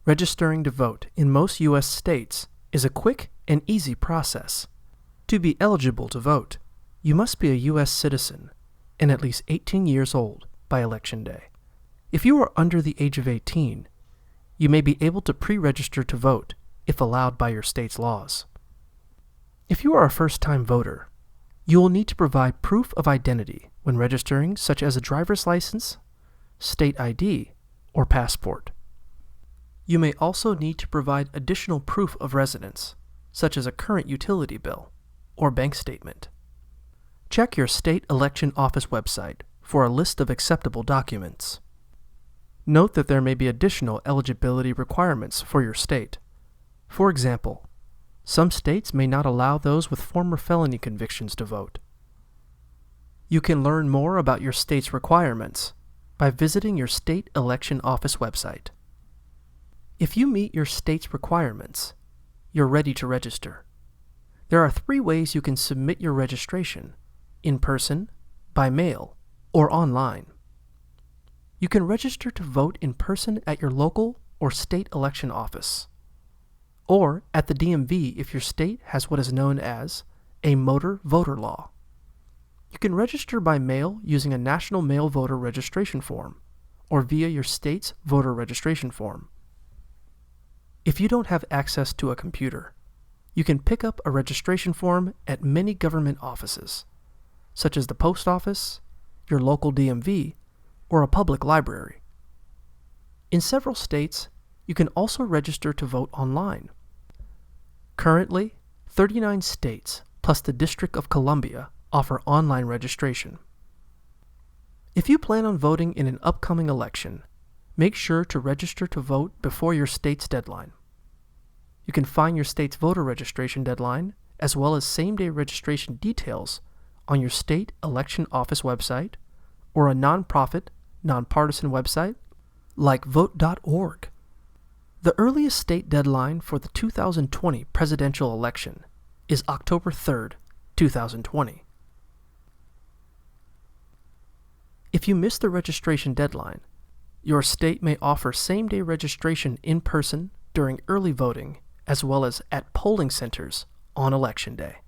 Registering to vote in most U.S. states is a quick and easy process. To be eligible to vote, you must be a U.S. citizen and at least 18 years old by Election Day. If you are under the age of 18, you may be able to pre-register to vote if allowed by your state's laws. If you are a first-time voter, you will need to provide proof of identity when registering, such as a driver's license, state ID, or passport. You may also need to provide additional proof of residence, such as a current utility bill or bank statement. Check your state election office website for a list of acceptable documents. Note that there may be additional eligibility requirements for your state. For example, some states may not allow those with former felony convictions to vote. You can learn more about your state's requirements by visiting your state election office website. If you meet your state's requirements, you're ready to register. There are 3 ways you can submit your registration: in person, by mail, or online. You can register to vote in person at your local or state election office, or at the DMV if your state has what is known as a motor voter law. You can register by mail using a national mail voter registration form, or via your state's voter registration form. If you don't have access to a computer, you can pick up a registration form at many government offices, such as the post office, your local DMV, or a public library. In several states, you can also register to vote online. Currently, 39 states plus the District of Columbia offer online registration. If you plan on voting in an upcoming election, make sure to register to vote before your state's deadline. You can find your state's voter registration deadline as well as same-day registration details on your state election office website or a nonprofit, nonpartisan website like vote.org. The earliest state deadline for the 2020 presidential election is October 3rd, 2020. If you miss the registration deadline, your state may offer same-day registration in person during early voting as well as at polling centers on Election Day.